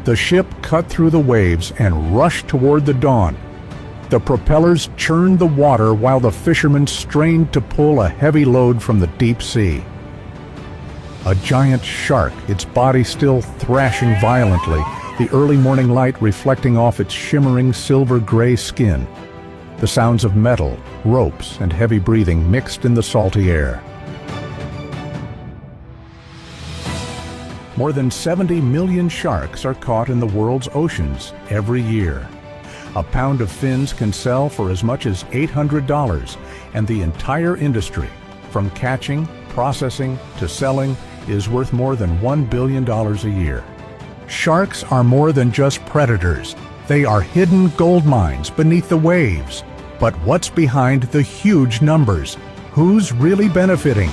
The ship cut through the waves and rushed toward the dawn. The propellers churned the water while the fishermen strained to pull a heavy load from the deep sea. A giant shark, its body still thrashing violently, the early morning light reflecting off its shimmering silver-gray skin. The sounds of metal, ropes, and heavy breathing mixed in the salty air. More than 70 million sharks are caught in the world's oceans every year. A pound of fins can sell for as much as $800, and the entire industry, from catching, processing, to selling, is worth more than $1 billion a year. Sharks are more than just predators. They are hidden gold mines beneath the waves. But what's behind the huge numbers? Who's really benefiting?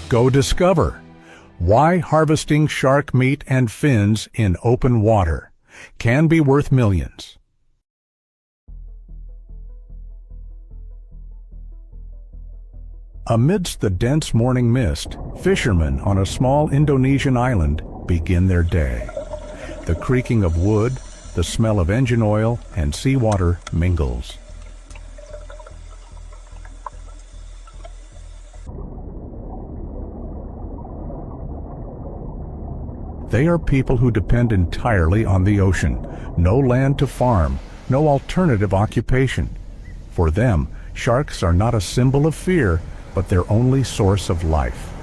Go discover. Why harvesting shark meat and fins in open water can be worth millions. Amidst the dense morning mist, fishermen on a small Indonesian island begin their day. The creaking of wood, the smell of engine oil, and seawater mingles. They are people who depend entirely on the ocean. No land to farm, no alternative occupation. For them, sharks are not a symbol of fear, but their only source of life.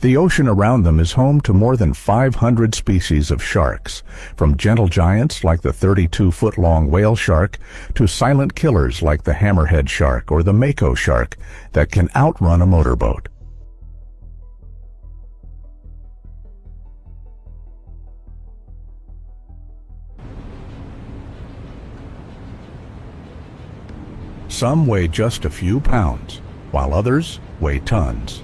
The ocean around them is home to more than 500 species of sharks, from gentle giants like the 32-foot-long whale shark to silent killers like the hammerhead shark or the mako shark that can outrun a motorboat. Some weigh just a few pounds, while others weigh tons.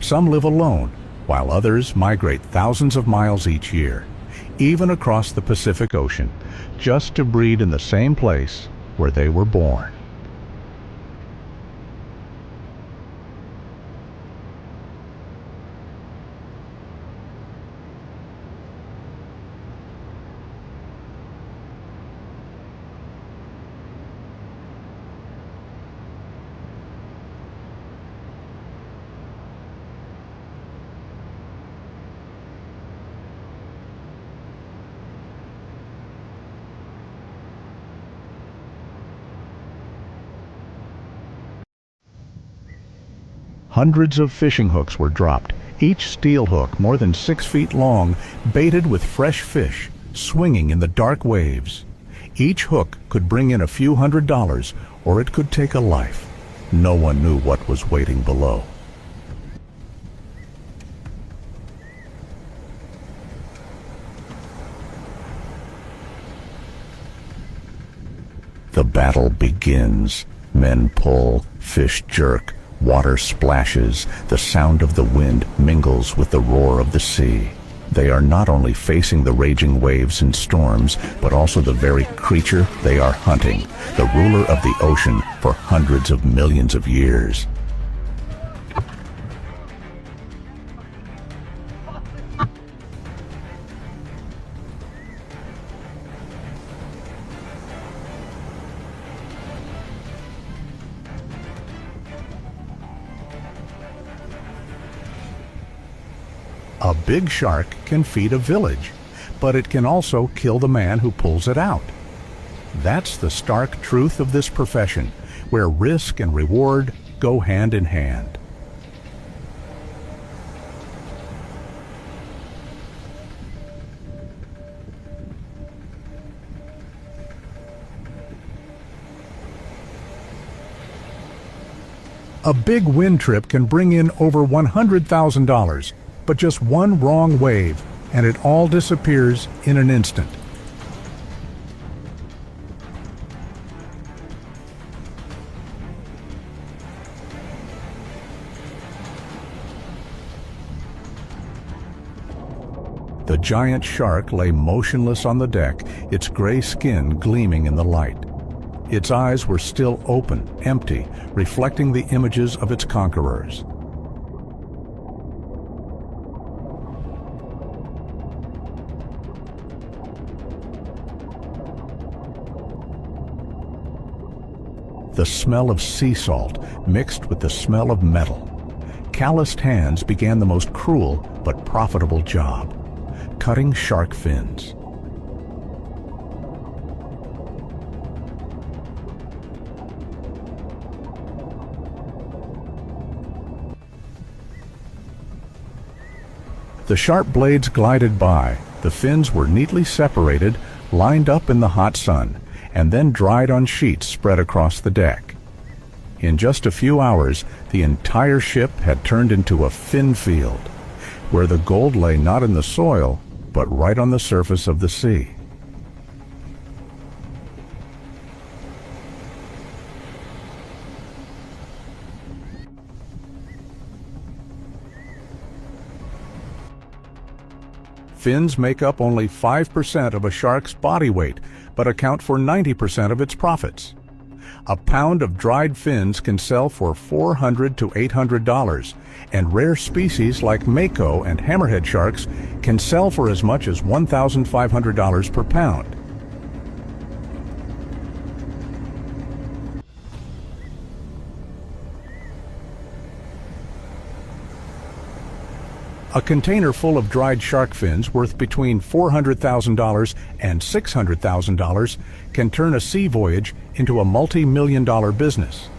Some live alone, while others migrate thousands of miles each year, even across the Pacific Ocean, just to breed in the same place where they were born. Hundreds of fishing hooks were dropped, each steel hook more than 6 feet long, baited with fresh fish, swinging in the dark waves. Each hook could bring in a few $100s, or it could take a life. No one knew what was waiting below. The battle begins. Men pull, fish jerk, water splashes, the sound of the wind mingles with the roar of the sea. They are not only facing the raging waves and storms, but also the very creature they are hunting, the ruler of the ocean for hundreds of millions of years. A big shark can feed a village, but it can also kill the man who pulls it out. That's the stark truth of this profession, where risk and reward go hand in hand. A big wind trip can bring in over $100,000, but just one wrong wave, and it all disappears in an instant. The giant shark lay motionless on the deck, its gray skin gleaming in the light. Its eyes were still open, empty, reflecting the images of its conquerors. The smell of sea salt mixed with the smell of metal. Calloused hands began the most cruel but profitable job: cutting shark fins. The sharp blades glided by. The fins were neatly separated, lined up in the hot sun, and then dried on sheets spread across the deck. In just a few hours, the entire ship had turned into a fin field, where the gold lay not in the soil, but right on the surface of the sea. Fins make up only 5% of a shark's body weight, but account for 90% of its profits. A pound of dried fins can sell for $400 to $800, and rare species like mako and hammerhead sharks can sell for as much as $1,500 per pound. A container full of dried shark fins worth between $400,000 and $600,000 can turn a sea voyage into a multi-million-dollar business.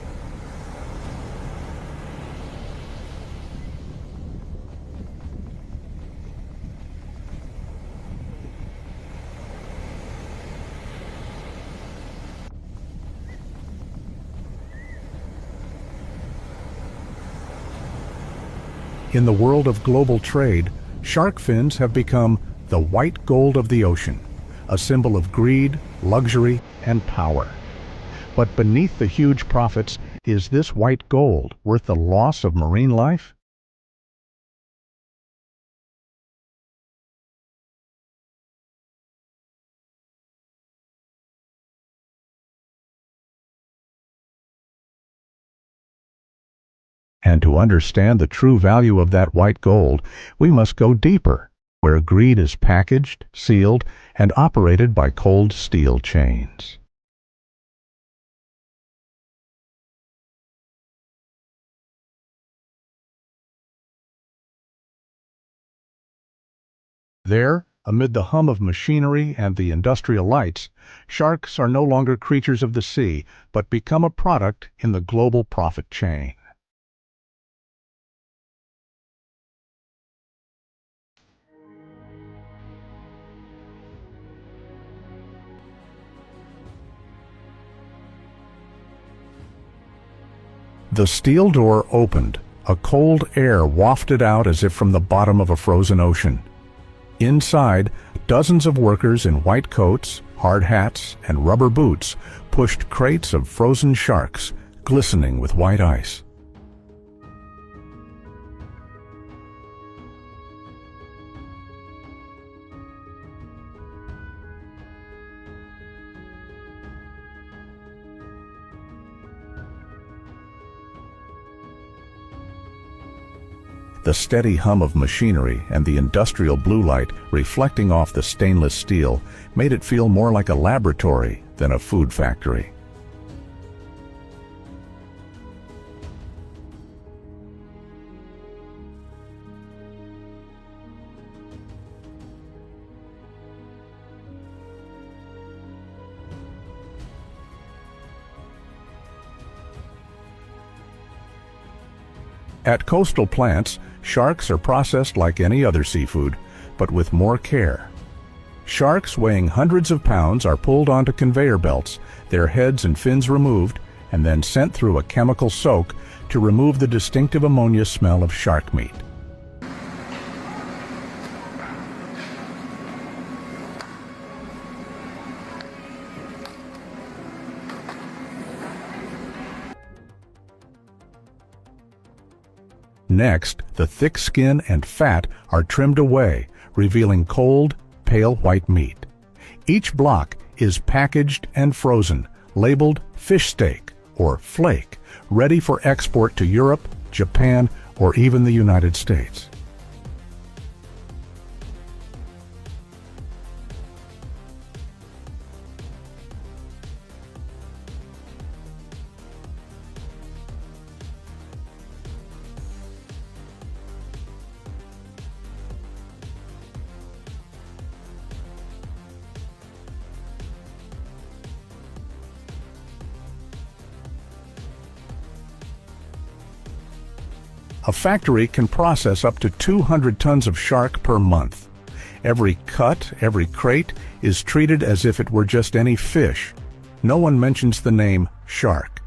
In the world of global trade, shark fins have become the white gold of the ocean, a symbol of greed, luxury, and power. But beneath the huge profits, is this white gold worth the loss of marine life? And to understand the true value of that white gold, we must go deeper, where greed is packaged, sealed, and operated by cold steel chains. There, amid the hum of machinery and the industrial lights, sharks are no longer creatures of the sea, but become a product in the global profit chain. The steel door opened. A cold air wafted out as if from the bottom of a frozen ocean. Inside, dozens of workers in white coats, hard hats, and rubber boots pushed crates of frozen sharks, glistening with white ice. The steady hum of machinery and the industrial blue light reflecting off the stainless steel made it feel more like a laboratory than a food factory. At coastal plants, sharks are processed like any other seafood, but with more care. Sharks weighing hundreds of pounds are pulled onto conveyor belts, their heads and fins removed, and then sent through a chemical soak to remove the distinctive ammonia smell of shark meat. Next, the thick skin and fat are trimmed away, revealing cold, pale white meat. Each block is packaged and frozen, labeled fish steak or flake, ready for export to Europe, Japan, or even the United States. A factory can process up to 200 tons of shark per month. Every cut, every crate is treated as if it were just any fish. No one mentions the name shark.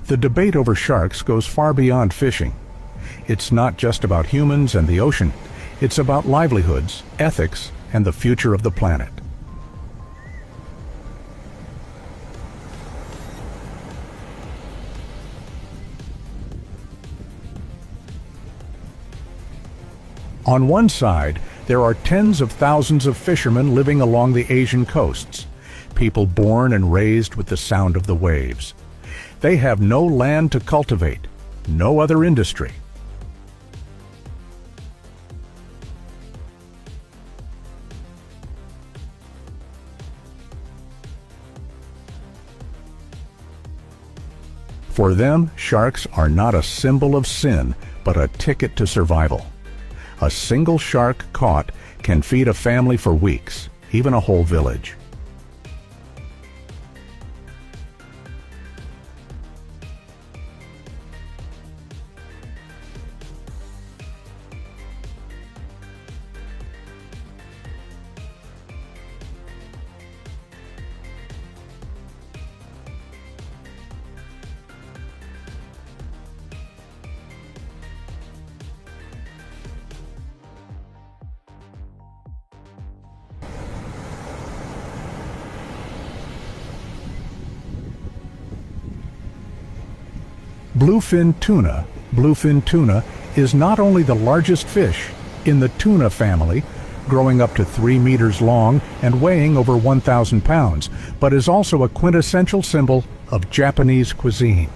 The debate over sharks goes far beyond fishing. It's not just about humans and the ocean. It's about livelihoods, ethics, and the future of the planet. On one side, there are tens of thousands of fishermen living along the Asian coasts, people born and raised with the sound of the waves. They have no land to cultivate, no other industry. For them, sharks are not a symbol of sin, but a ticket to survival. A single shark caught can feed a family for weeks, even a whole village. Bluefin tuna is not only the largest fish in the tuna family, growing up to 3 meters long and weighing over 1,000 pounds, but is also a quintessential symbol of Japanese cuisine.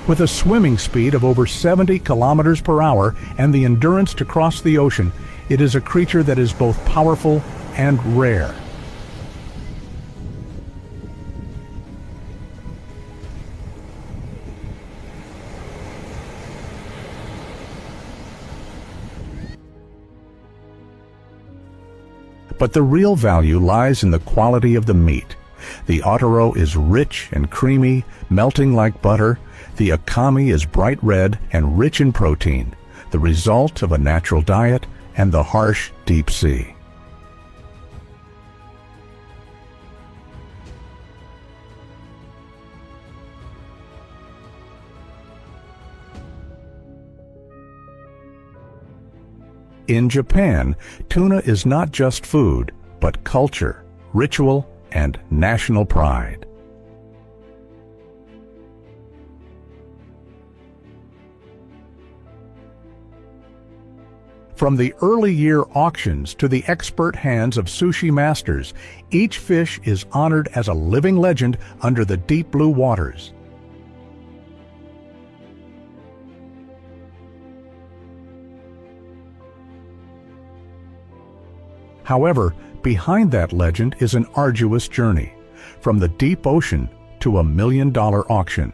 With a swimming speed of over 70 kilometers per hour and the endurance to cross the ocean, it is a creature that is both powerful and rare. But the real value lies in the quality of the meat. The otoro is rich and creamy, melting like butter. The akami is bright red and rich in protein, the result of a natural diet and the harsh deep sea. In Japan, tuna is not just food, but culture, ritual, and national pride. From the early year auctions to the expert hands of sushi masters, each fish is honored as a living legend under the deep blue waters. However, behind that legend is an arduous journey, from the deep ocean to $1 million auction.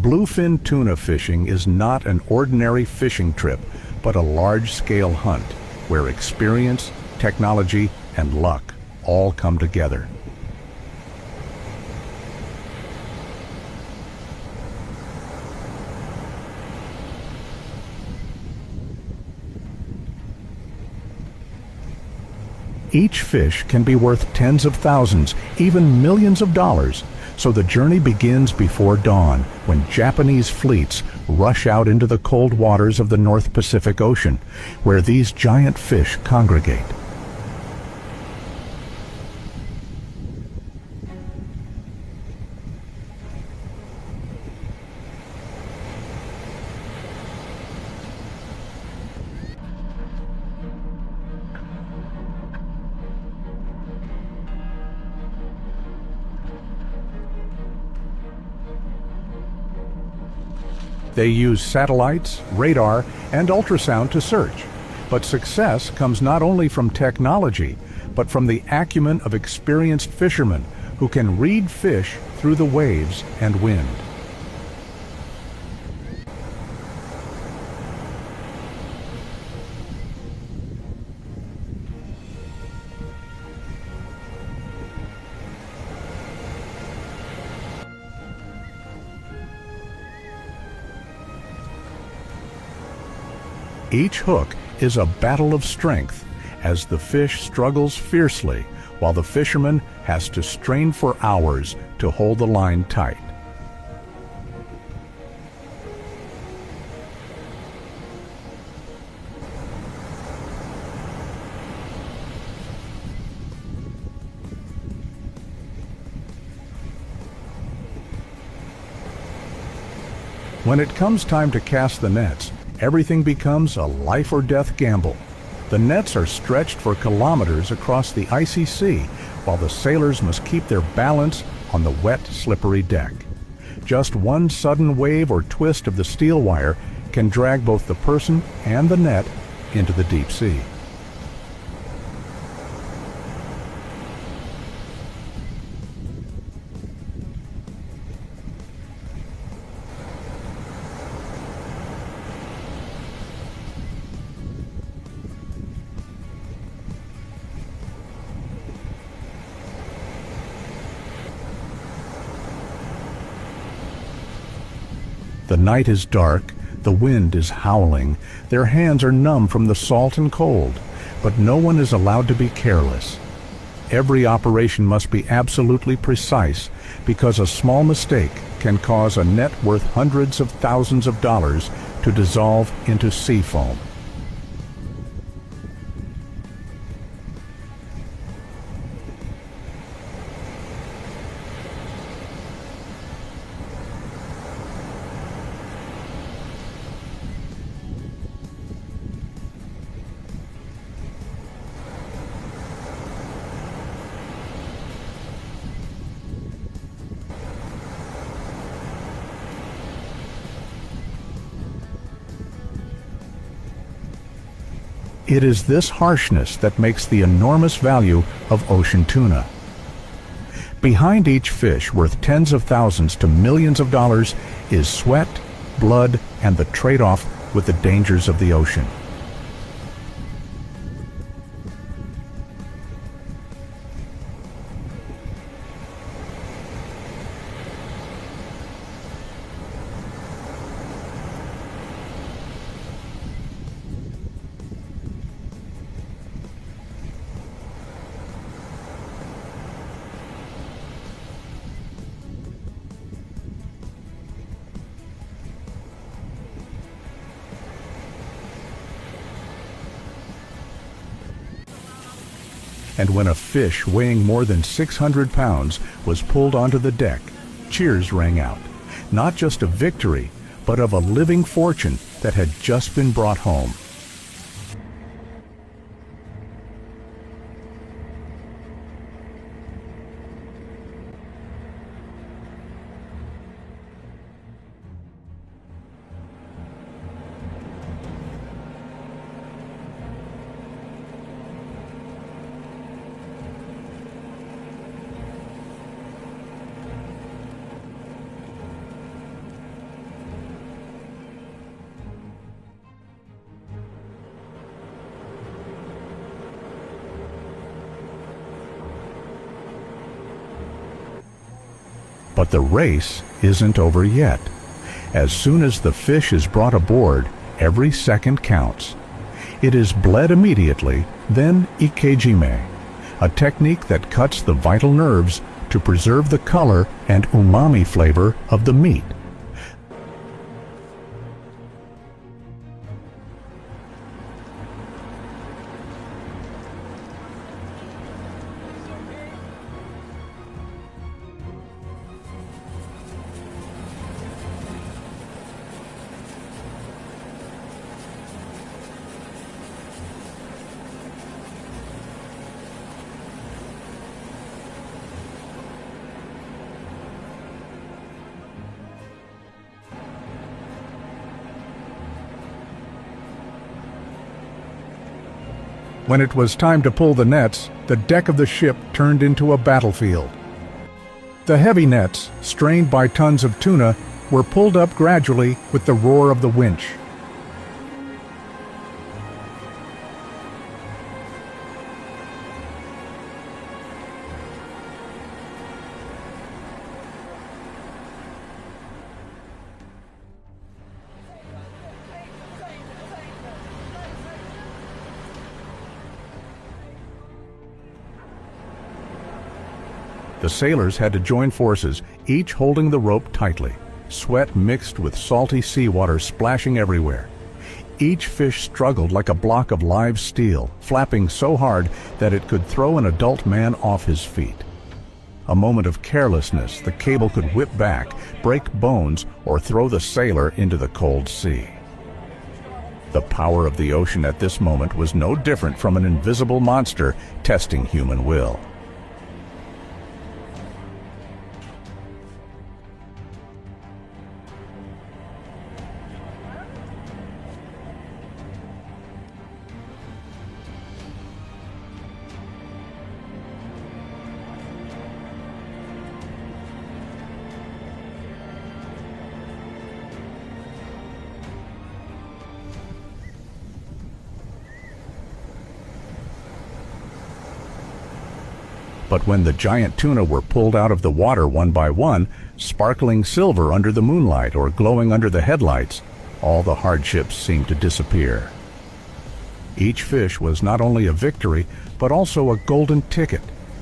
Bluefin tuna fishing is not an ordinary fishing trip, but a large-scale hunt where experience, technology, and luck all come together. Each fish can be worth tens of thousands, even millions of dollars, so the journey begins before dawn when Japanese fleets rush out into the cold waters of the North Pacific Ocean, where these giant fish congregate. They use satellites, radar, and ultrasound to search. But success comes not only from technology, but from the acumen of experienced fishermen who can read fish through the waves and wind. Each hook is a battle of strength as the fish struggles fiercely while the fisherman has to strain for hours to hold the line tight. When it comes time to cast the nets, everything becomes a life-or-death gamble. The nets are stretched for kilometers across the icy sea, while the sailors must keep their balance on the wet, slippery deck. Just one sudden wave or twist of the steel wire can drag both the person and the net into the deep sea. The night is dark, the wind is howling, their hands are numb from the salt and cold, but no one is allowed to be careless. Every operation must be absolutely precise because a small mistake can cause a net worth hundreds of thousands of dollars to dissolve into sea foam. It is this harshness that makes the enormous value of ocean tuna. Behind each fish worth tens of thousands to millions of dollars is sweat, blood, and the trade-off with the dangers of the ocean. And when a fish weighing more than 600 pounds was pulled onto the deck, cheers rang out, not just of victory, but of a living fortune that had just been brought home. But the race isn't over yet. As soon as the fish is brought aboard, every second counts. It is bled immediately, then ikejime, a technique that cuts the vital nerves to preserve the color and umami flavor of the meat. When it was time to pull the nets, the deck of the ship turned into a battlefield. The heavy nets, strained by tons of tuna, were pulled up gradually with the roar of the winch. The sailors had to join forces, each holding the rope tightly, sweat mixed with salty seawater splashing everywhere. Each fish struggled like a block of live steel, flapping so hard that it could throw an adult man off his feet. A moment of carelessness, the cable could whip back, break bones, or throw the sailor into the cold sea. The power of the ocean at this moment was no different from an invisible monster testing human will. But when the giant tuna were pulled out of the water one by one, sparkling silver under the moonlight or glowing under the headlights, all the hardships seemed to disappear. Each fish was not only a victory, but also a golden ticket,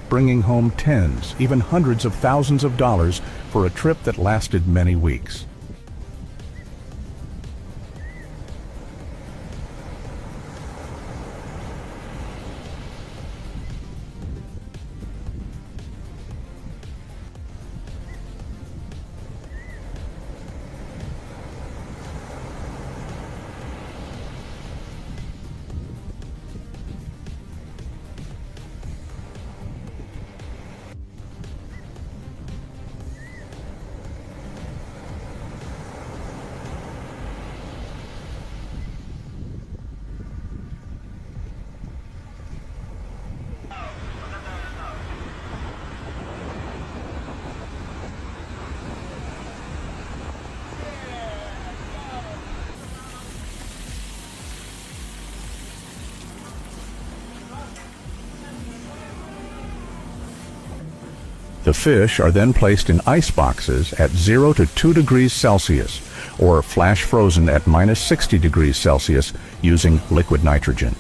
bringing home tens, even hundreds of thousands of dollars for a trip that lasted many weeks. The fish are then placed in ice boxes at 0 to 2 degrees Celsius, or flash frozen at minus 60 degrees Celsius using liquid nitrogen.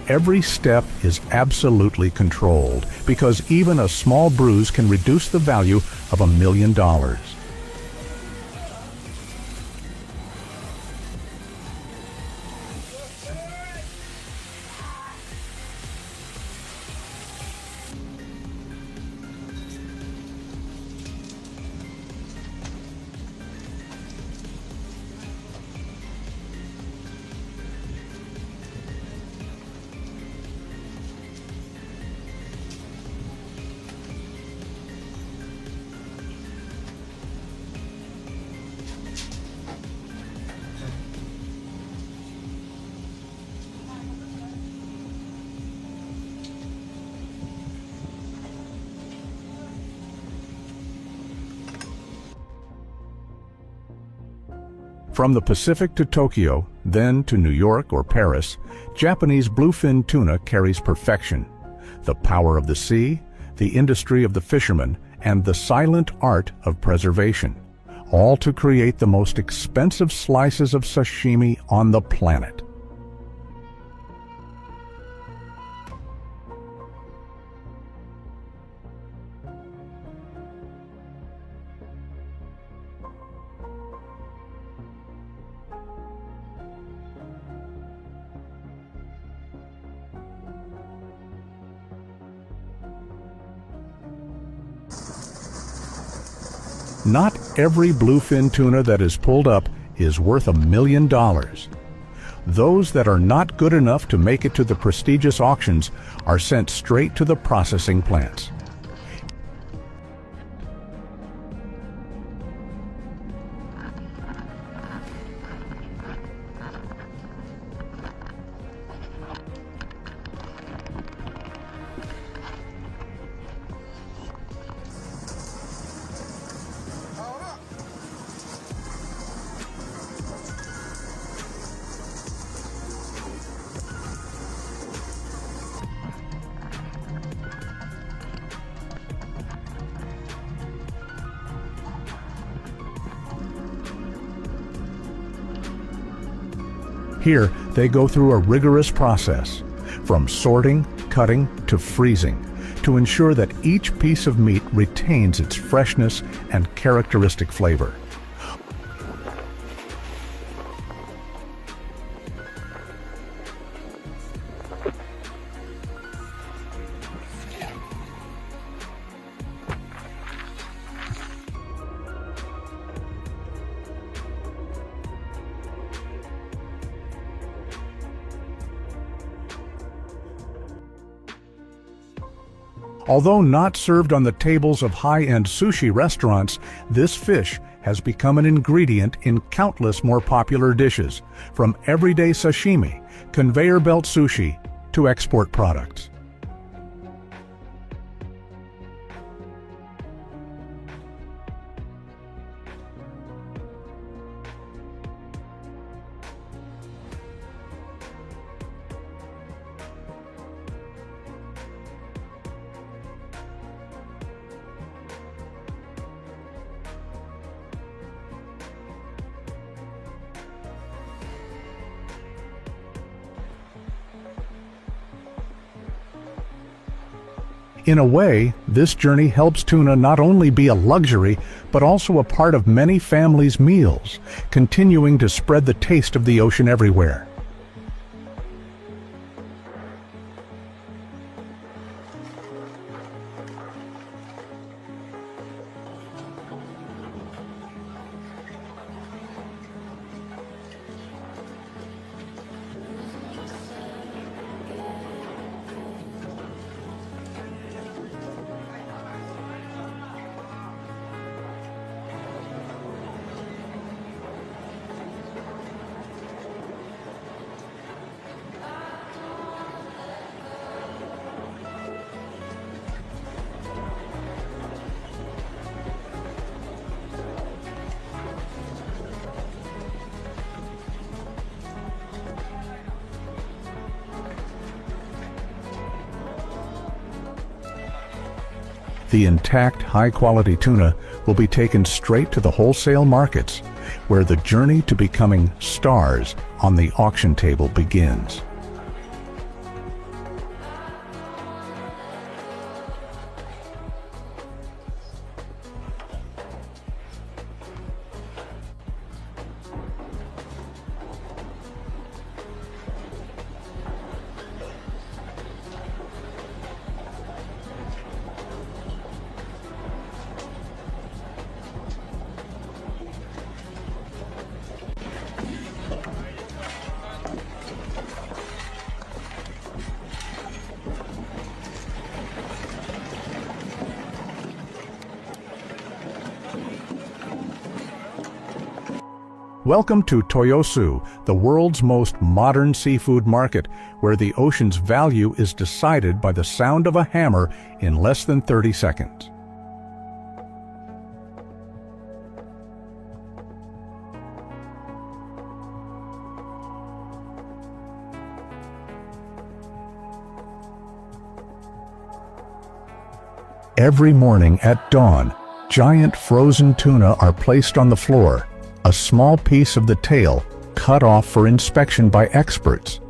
Every step is absolutely controlled because even a small bruise can reduce the value of $1 million. From the Pacific to Tokyo, then to New York or Paris, Japanese bluefin tuna carries perfection. The power of the sea, the industry of the fishermen, and the silent art of preservation, all to create the most expensive slices of sashimi on the planet. Not every bluefin tuna that is pulled up is worth $1 million. Those that are not good enough to make it to the prestigious auctions are sent straight to the processing plants. Here, they go through a rigorous process, from sorting, cutting, to freezing, to ensure that each piece of meat retains its freshness and characteristic flavor. Although not served on the tables of high-end sushi restaurants, this fish has become an ingredient in countless more popular dishes, from everyday sashimi, conveyor belt sushi, to export products. In a way, this journey helps tuna not only be a luxury, but also a part of many families' meals, continuing to spread the taste of the ocean everywhere. The intact, high-quality tuna will be taken straight to the wholesale markets, where the journey to becoming stars on the auction table begins. Welcome to Toyosu, the world's most modern seafood market, where the ocean's value is decided by the sound of a hammer in less than 30 seconds. Every morning at dawn, giant frozen tuna are placed on the floor, a small piece of the tail cut off for inspection by experts.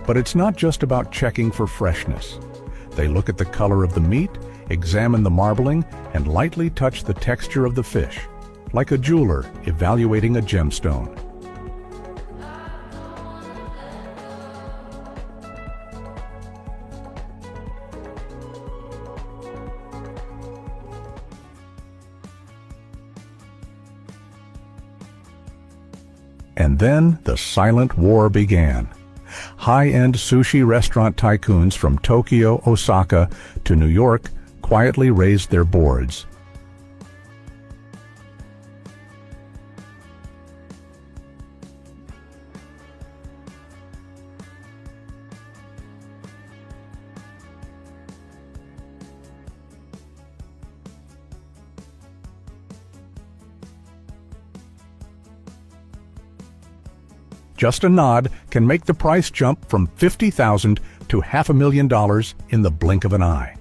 But it's not just about checking for freshness. They look at the color of the meat, examine the marbling, and lightly touch the texture of the fish, like a jeweler evaluating a gemstone. And then the silent war began. High-end sushi restaurant tycoons from Tokyo, Osaka, to New York quietly raised their boards. Just a nod can make the price jump from $50,000 to $500,000 in the blink of an eye.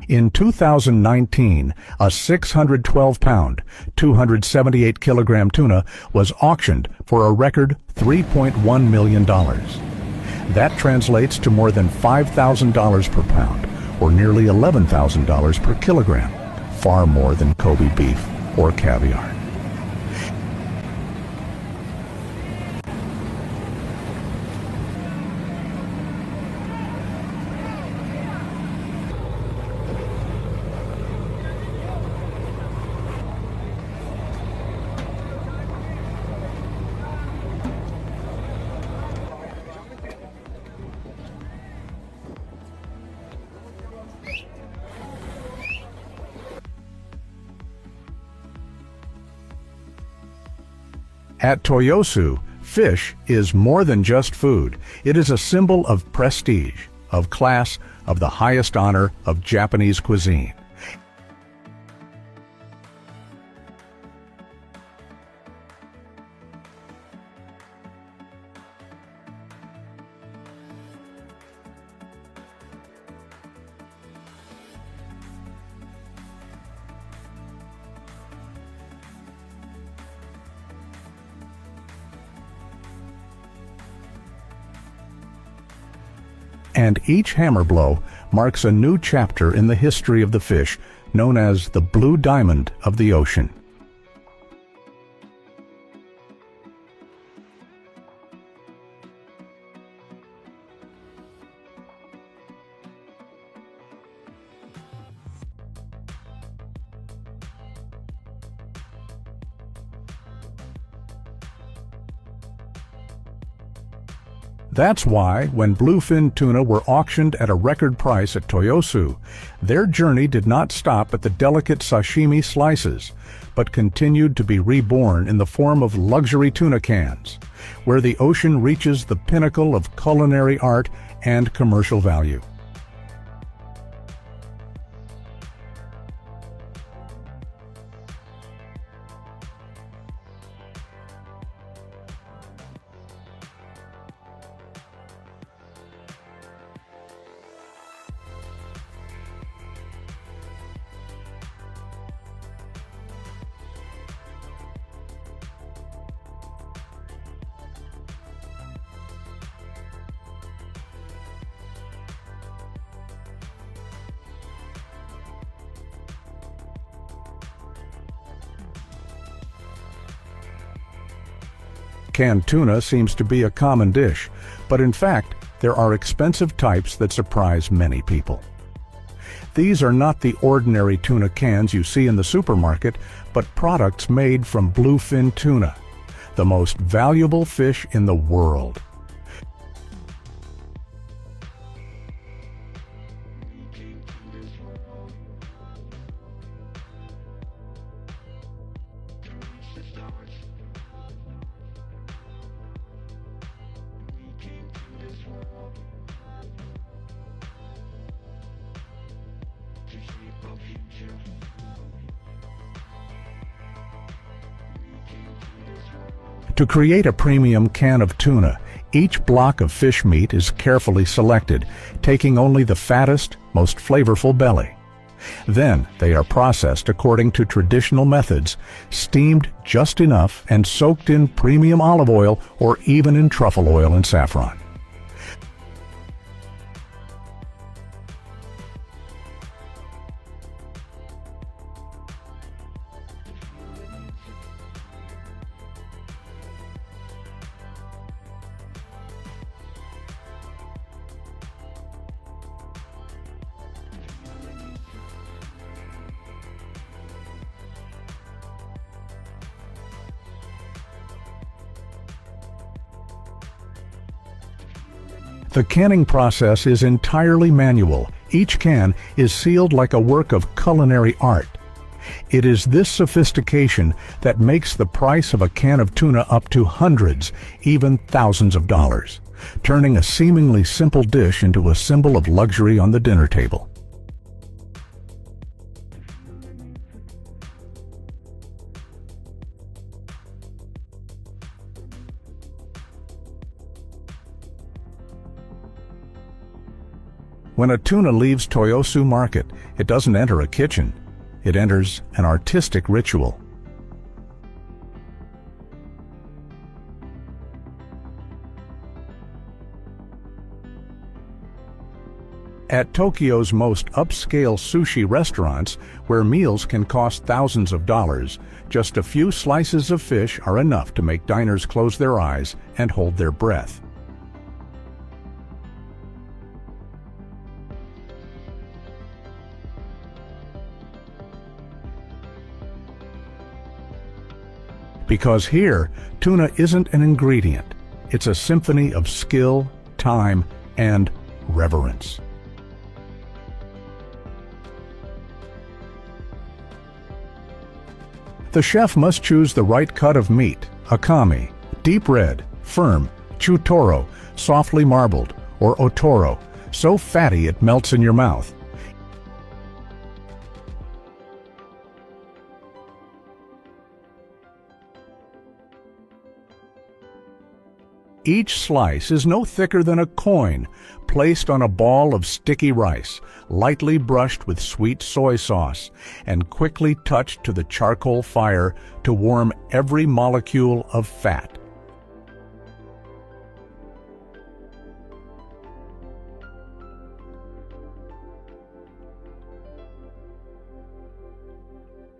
In 2019, a 612-pound, 278-kilogram tuna was auctioned for a record $3.1 million. That translates to more than $5,000 per pound, or nearly $11,000 per kilogram, far more than Kobe beef or caviar. At Toyosu, fish is more than just food. It is a symbol of prestige, of class, of the highest honor of Japanese cuisine. And each hammer blow marks a new chapter in the history of the fish, known as the blue diamond of the ocean. That's why, when bluefin tuna were auctioned at a record price at Toyosu, their journey did not stop at the delicate sashimi slices, but continued to be reborn in the form of luxury tuna cans, where the ocean reaches the pinnacle of culinary art and commercial value. Canned tuna seems to be a common dish, but in fact, there are expensive types that surprise many people. These are not the ordinary tuna cans you see in the supermarket, but products made from bluefin tuna, the most valuable fish in the world. To create a premium can of tuna, each block of fish meat is carefully selected, taking only the fattest, most flavorful belly. Then they are processed according to traditional methods, steamed just enough and soaked in premium olive oil or even in truffle oil and saffron. The canning process is entirely manual. Each can is sealed like a work of culinary art. It is this sophistication that makes the price of a can of tuna up to hundreds, even thousands of dollars, turning a seemingly simple dish into a symbol of luxury on the dinner table. When a tuna leaves Toyosu Market, it doesn't enter a kitchen. It enters an artistic ritual. At Tokyo's most upscale sushi restaurants, where meals can cost thousands of dollars, just a few slices of fish are enough to make diners close their eyes and hold their breath. Because here, tuna isn't an ingredient. It's a symphony of skill, time, and reverence. The chef must choose the right cut of meat, akami, deep red, firm, chutoro, softly marbled, or otoro, so fatty it melts in your mouth. Each slice is no thicker than a coin, placed on a ball of sticky rice, lightly brushed with sweet soy sauce, and quickly touched to the charcoal fire to warm every molecule of fat.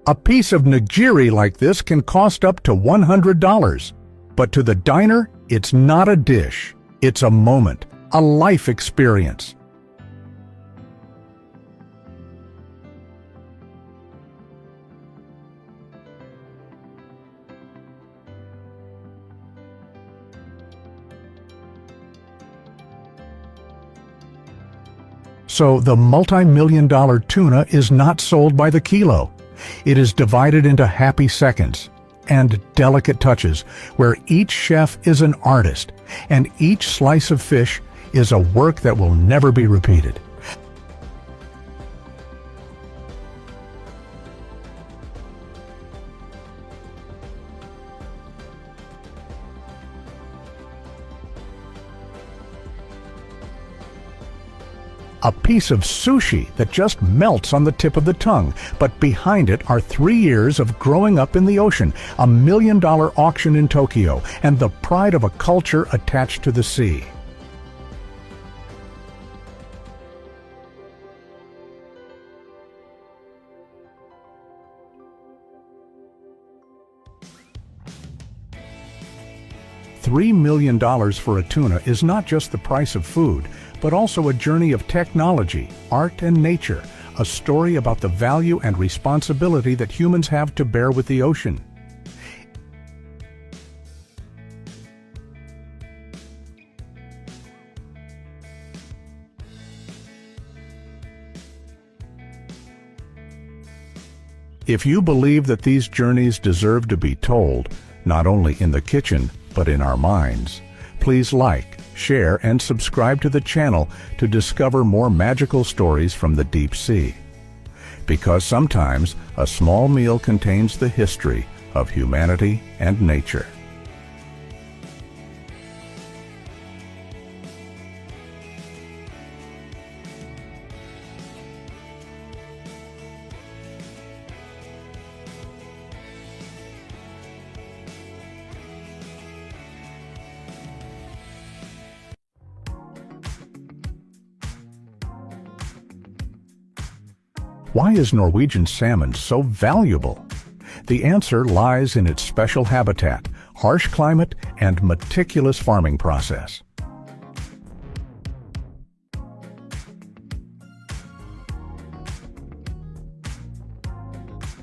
A piece of nigiri like this can cost up to $100. But to the diner, it's not a dish. It's a moment, a life experience. So the multi-million-dollar tuna is not sold by the kilo. It is divided into happy seconds and delicate touches where each chef is an artist and each slice of fish is a work that will never be repeated. A piece of sushi that just melts on the tip of the tongue, but behind it are 3 years of growing up in the ocean, a $1 million auction in Tokyo, and the pride of a culture attached to the sea. $3 million for a tuna is not just the price of food, but also a journey of technology, art, and nature, a story about the value and responsibility that humans have to bear with the ocean. If you believe that these journeys deserve to be told, not only in the kitchen, but in our minds, please like, share, and subscribe to the channel to discover more magical stories from the deep sea. Because sometimes a small meal contains the history of humanity and nature. Why is Norwegian salmon so valuable? The answer lies in its special habitat, harsh climate, and meticulous farming process.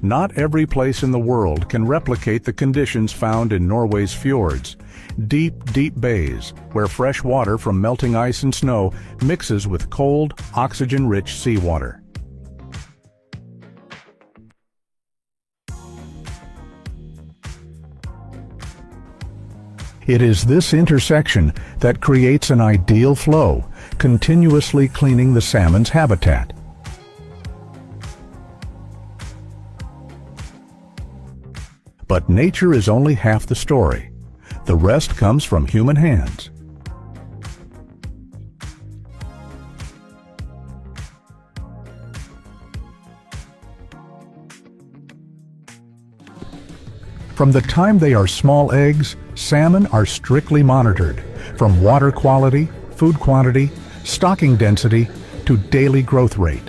Not every place in the world can replicate the conditions found in Norway's fjords, deep, deep bays where fresh water from melting ice and snow mixes with cold, oxygen-rich seawater. It is this intersection that creates an ideal flow, continuously cleaning the salmon's habitat. But nature is only half the story. The rest comes from human hands. From the time they are small eggs, salmon are strictly monitored, from water quality, food quantity, stocking density, to daily growth rate.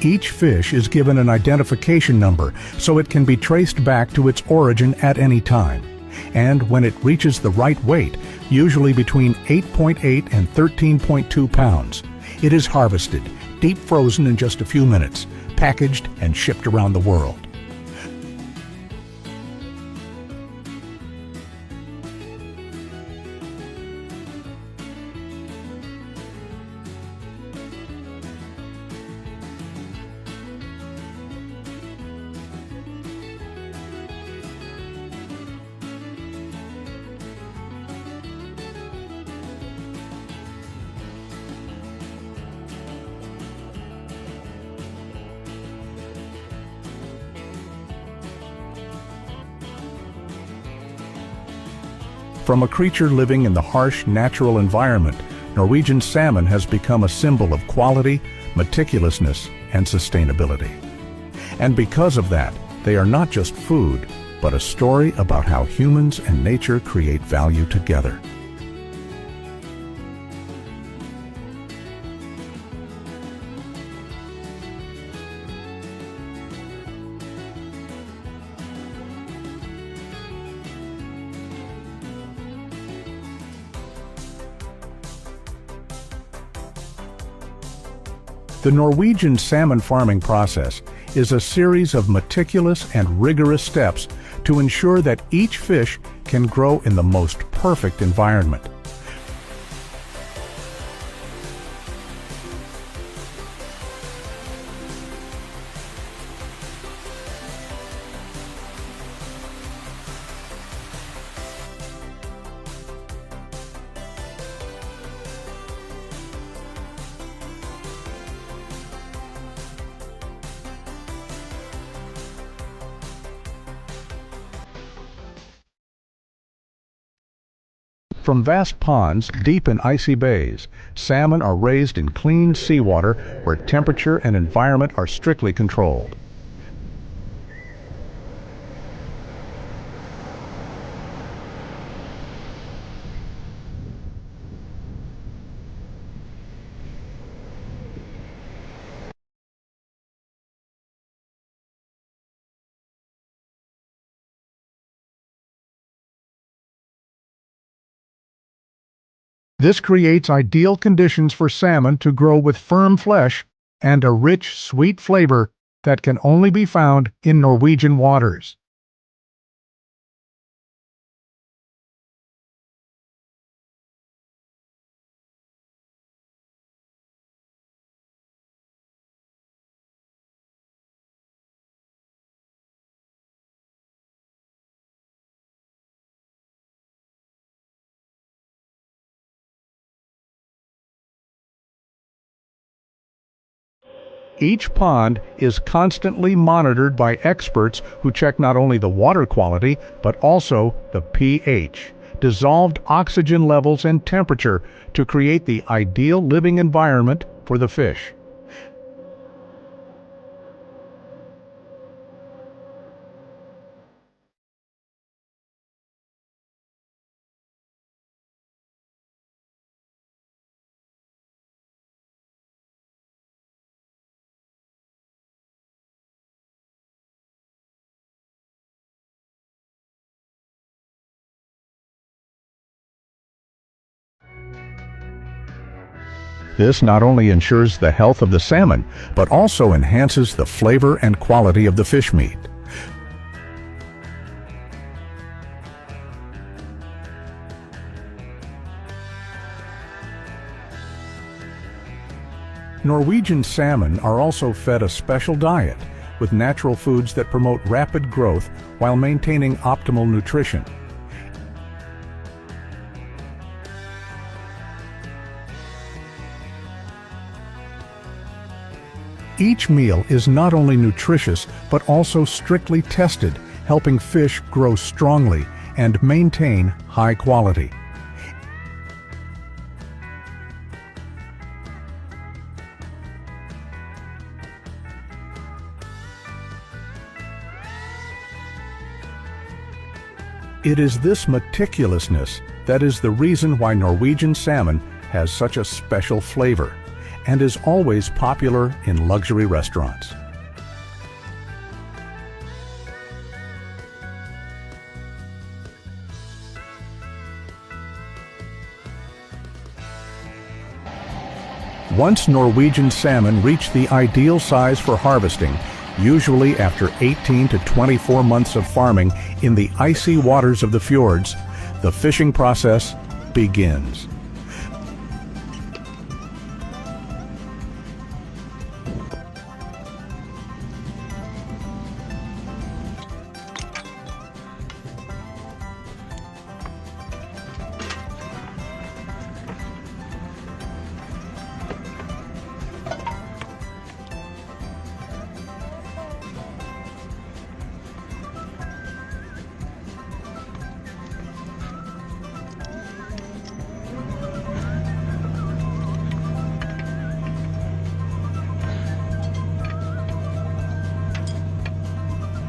Each fish is given an identification number so it can be traced back to its origin at any time. And when it reaches the right weight, usually between 8.8 and 13.2 pounds, it is harvested, deep frozen in just a few minutes, packaged and shipped around the world. From a creature living in the harsh natural environment, Norwegian salmon has become a symbol of quality, meticulousness, and sustainability. And because of that, they are not just food, but a story about how humans and nature create value together. The Norwegian salmon farming process is a series of meticulous and rigorous steps to ensure that each fish can grow in the most perfect environment. From vast ponds deep in icy bays, salmon are raised in clean seawater where temperature and environment are strictly controlled. This creates ideal conditions for salmon to grow with firm flesh and a rich, sweet flavor that can only be found in Norwegian waters. Each pond is constantly monitored by experts who check not only the water quality, but also the pH, dissolved oxygen levels and temperature to create the ideal living environment for the fish. This not only ensures the health of the salmon, but also enhances the flavor and quality of the fish meat. Norwegian salmon are also fed a special diet with natural foods that promote rapid growth while maintaining optimal nutrition. Each meal is not only nutritious, but also strictly tested, helping fish grow strongly and maintain high quality. It is this meticulousness that is the reason why Norwegian salmon has such a special flavor and is always popular in luxury restaurants. Once Norwegian salmon reach the ideal size for harvesting, usually after 18 to 24 months of farming in the icy waters of the fjords, the fishing process begins.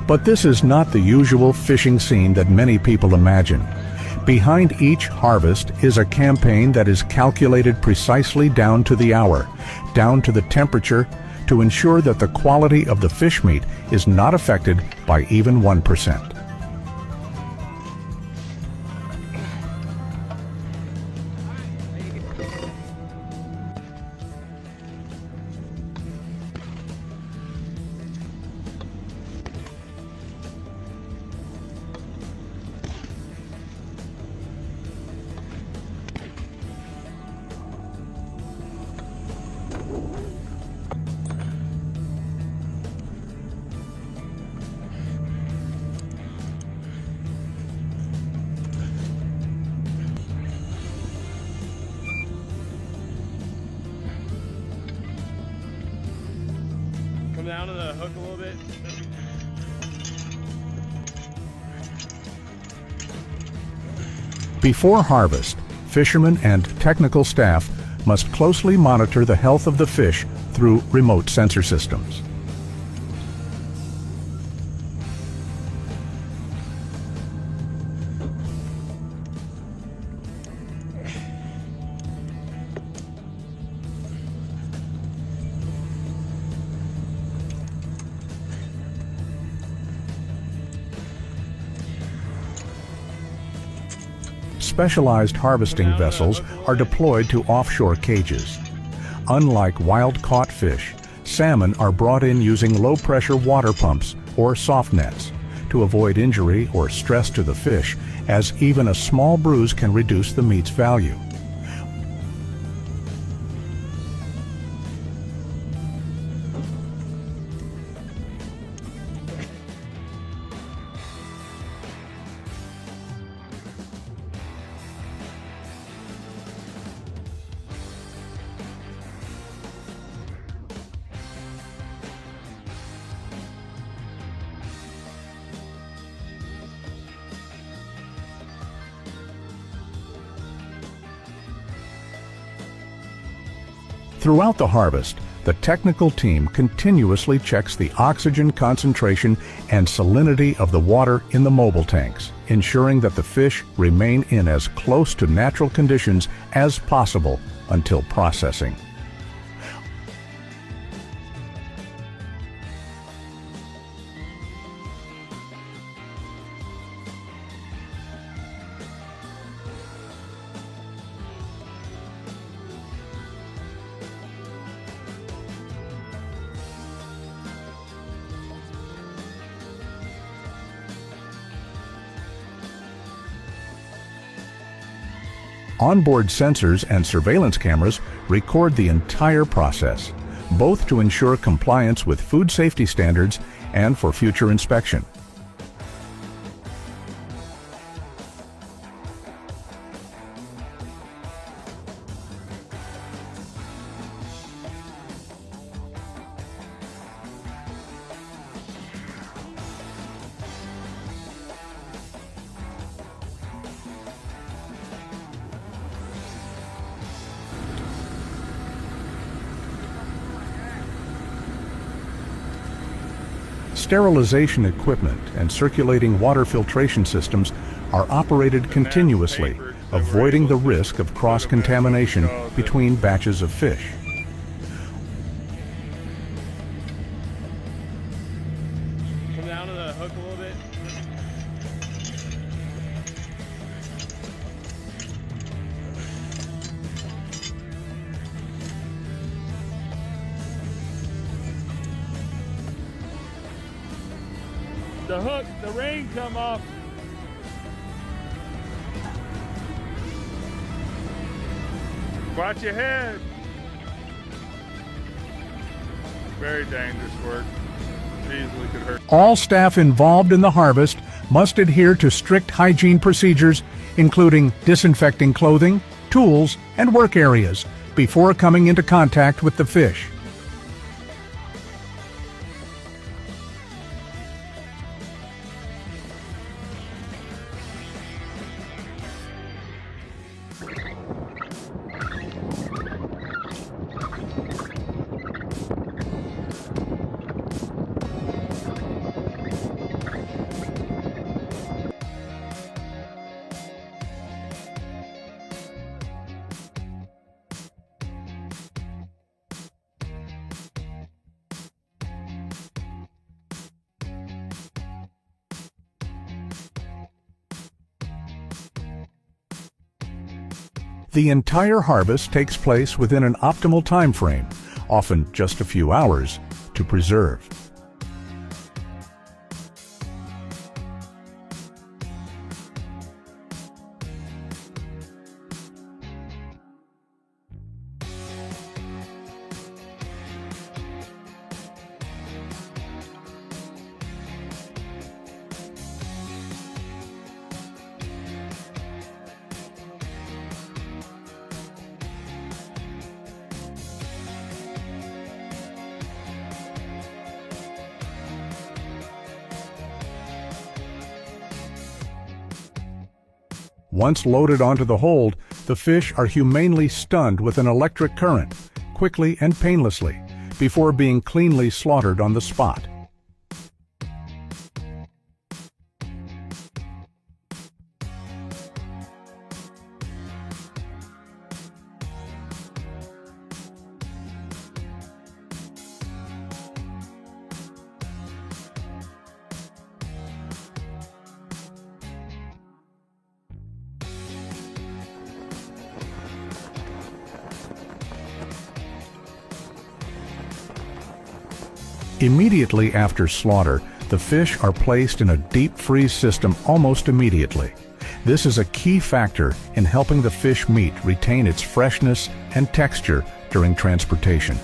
But this is not the usual fishing scene that many people imagine. Behind each harvest is a campaign that is calculated precisely down to the hour, down to the temperature, to ensure that the quality of the fish meat is not affected by even 1%. Down to the hook a little bit. Before harvest, fishermen and technical staff must closely monitor the health of the fish through remote sensor systems. Specialized harvesting vessels are deployed to offshore cages. Unlike wild-caught fish, salmon are brought in using low-pressure water pumps or soft nets to avoid injury or stress to the fish, as even a small bruise can reduce the meat's value. Throughout the harvest, the technical team continuously checks the oxygen concentration and salinity of the water in the mobile tanks, ensuring that the fish remain in as close to natural conditions as possible until processing. Onboard sensors and surveillance cameras record the entire process, both to ensure compliance with food safety standards and for future inspection. Sterilization equipment and circulating water filtration systems are operated continuously, avoiding the risk of cross-contamination between batches of fish. Come down to the hook a little bit. The hook, the ring come off. Watch your head. Very dangerous work. Easily could hurt. All staff involved in the harvest must adhere to strict hygiene procedures, including disinfecting clothing, tools, and work areas before coming into contact with the fish. The entire harvest takes place within an optimal time frame, often just a few hours, to preserve. Once loaded onto the hold, The fish are humanely stunned with an electric current, quickly and painlessly, before being cleanly slaughtered on the spot. Immediately after slaughter, the fish are placed in a deep freeze system almost immediately. This is a key factor in helping the fish meat retain its freshness and texture during transportation.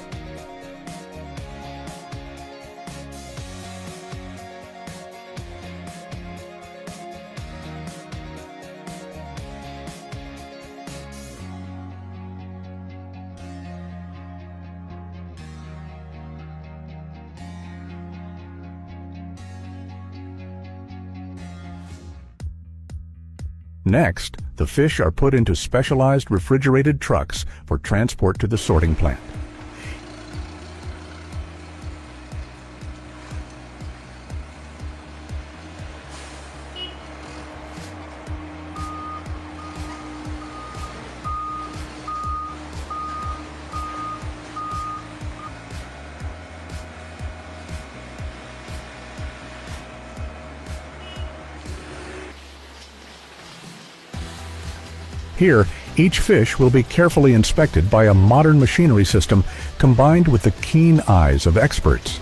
Next, the fish are put into specialized refrigerated trucks for transport to the sorting plant. Here, each fish will be carefully inspected by a modern machinery system combined with the keen eyes of experts.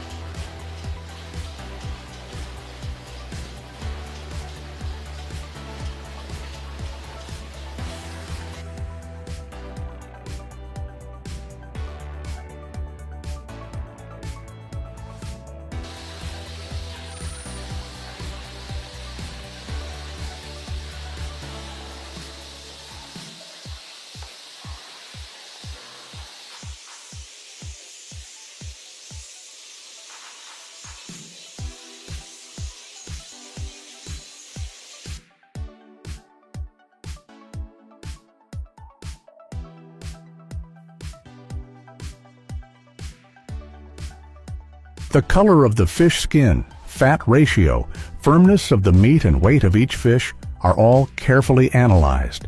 The color of the fish skin, fat ratio, firmness of the meat and weight of each fish are all carefully analyzed.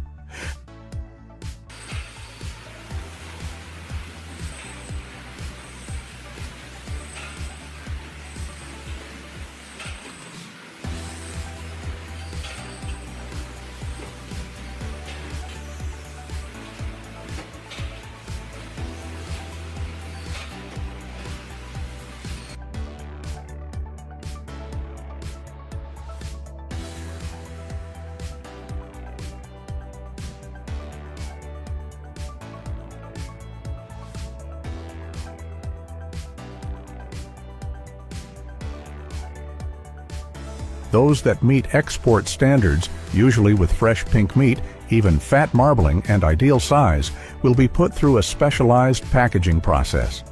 Those that meet export standards, usually with fresh pink meat, even fat marbling and ideal size, will be put through a specialized packaging process.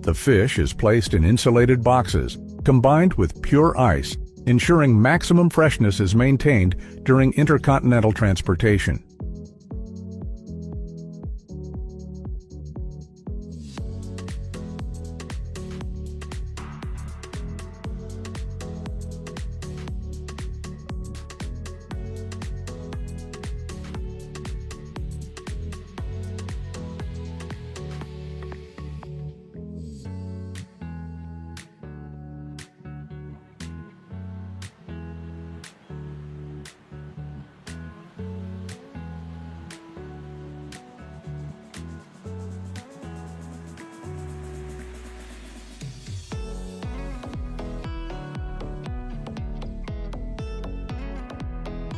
The fish is placed in insulated boxes, combined with pure ice, ensuring maximum freshness is maintained during intercontinental transportation.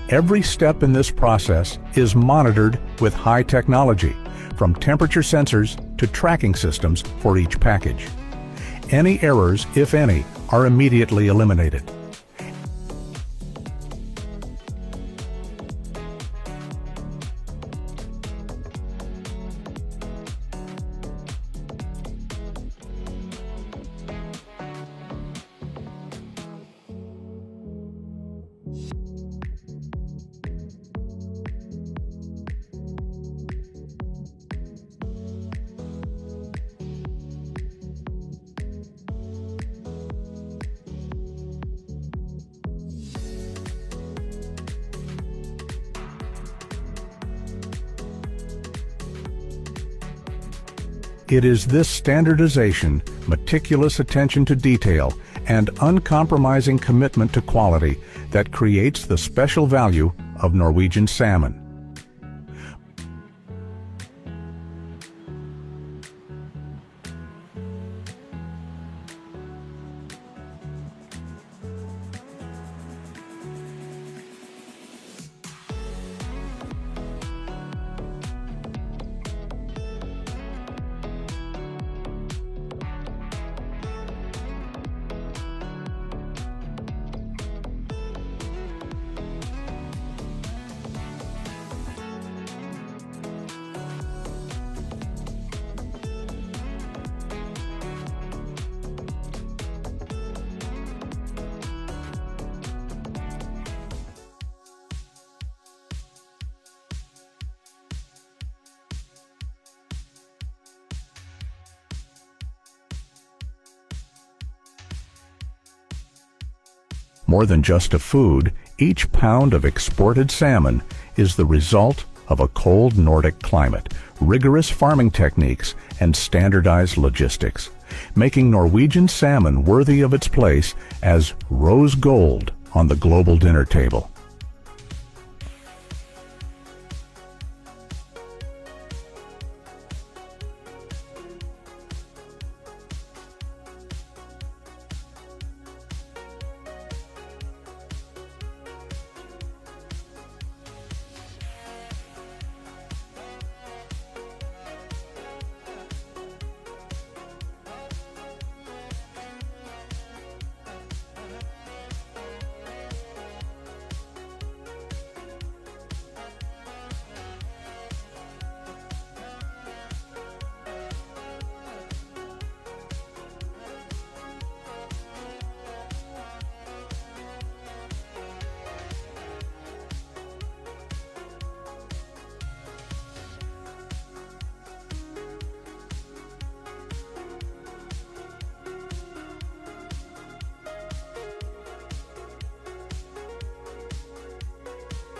Every step in this process is monitored with high technology, from temperature sensors to tracking systems for each package. Any errors, if any, are immediately eliminated. It is this standardization, meticulous attention to detail, and uncompromising commitment to quality that creates the special value of Norwegian salmon. More than just a food, each pound of exported salmon is the result of a cold Nordic climate, rigorous farming techniques, and standardized logistics, making Norwegian salmon worthy of its place as rose gold on the global dinner table.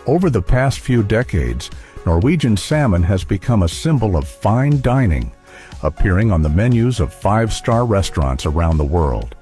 Over the past few decades, Norwegian salmon has become a symbol of fine dining, appearing on the menus of five-star restaurants around the world.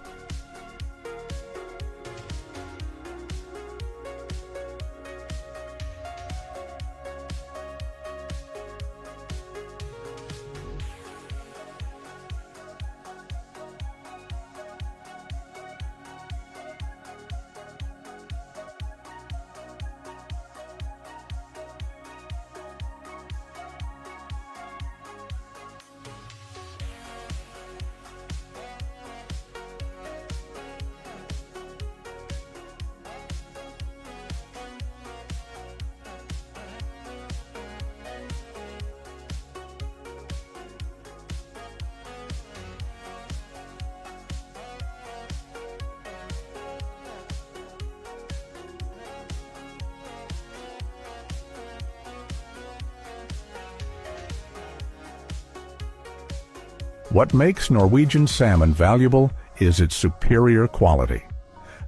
What makes Norwegian salmon valuable is its superior quality.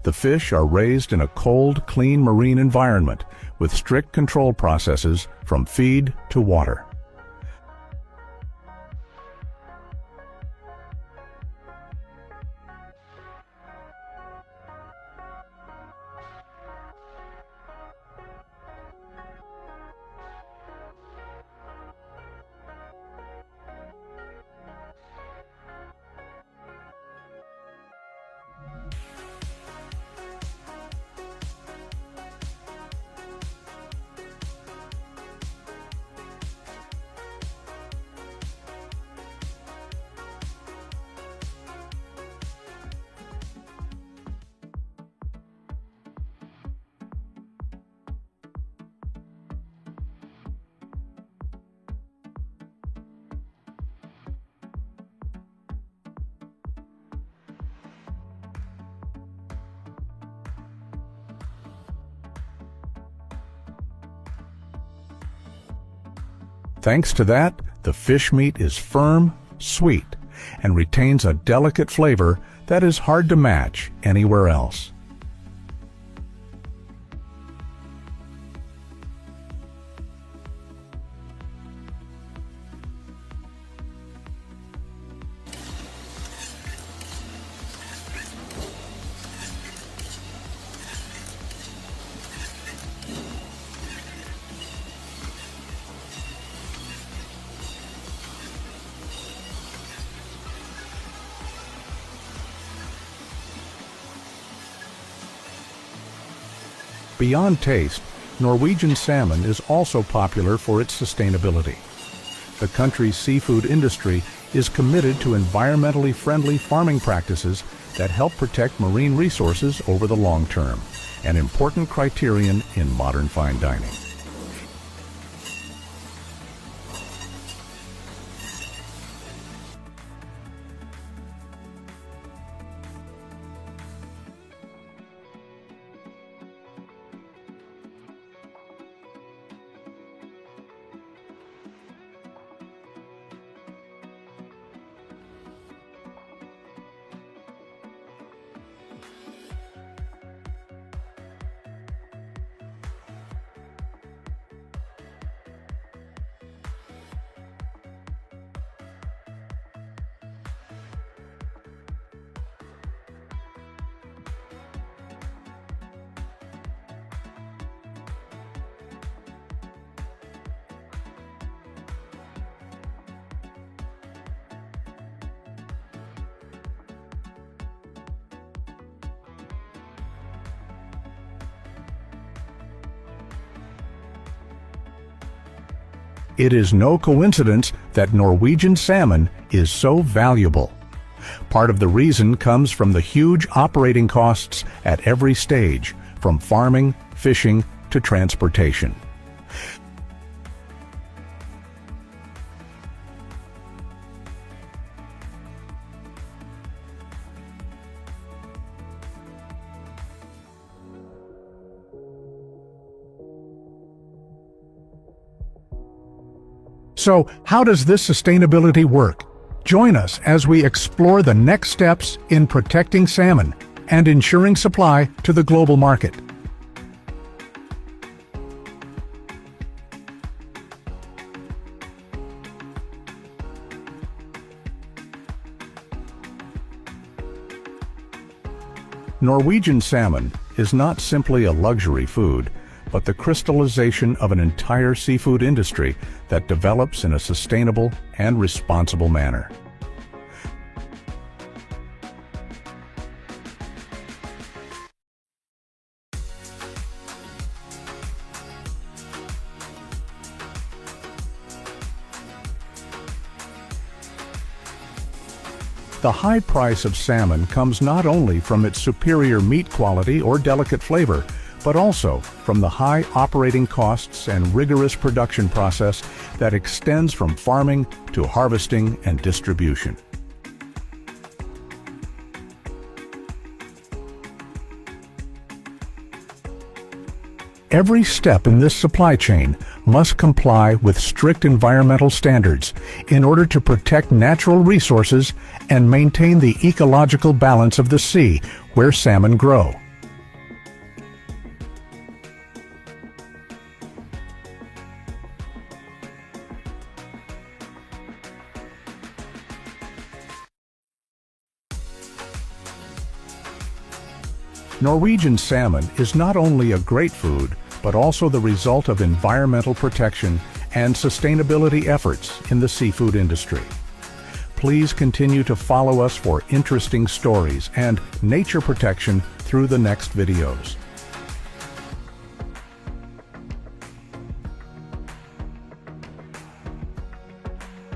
The fish are raised in a cold, clean marine environment with strict control processes from feed to water. Thanks to that, the fish meat is firm, sweet, and retains a delicate flavor that is hard to match anywhere else. Beyond taste, Norwegian salmon is also popular for its sustainability. The country's seafood industry is committed to environmentally friendly farming practices that help protect marine resources over the long term, an important criterion in modern fine dining. It is no coincidence that Norwegian salmon is so valuable. Part of the reason comes from the huge operating costs at every stage, from farming, fishing, to transportation. So, how does this sustainability work? Join us as we explore the next steps in protecting salmon and ensuring supply to the global market. Norwegian salmon is not simply a luxury food, but the crystallization of an entire seafood industry that develops in a sustainable and responsible manner. The high price of salmon comes not only from its superior meat quality or delicate flavor, but also from the high operating costs and rigorous production process that extends from farming to harvesting and distribution. Every step in this supply chain must comply with strict environmental standards in order to protect natural resources and maintain the ecological balance of the sea where salmon grow. Norwegian salmon is not only a great food, but also the result of environmental protection and sustainability efforts in the seafood industry. Please continue to follow us for interesting stories and nature protection through the next videos.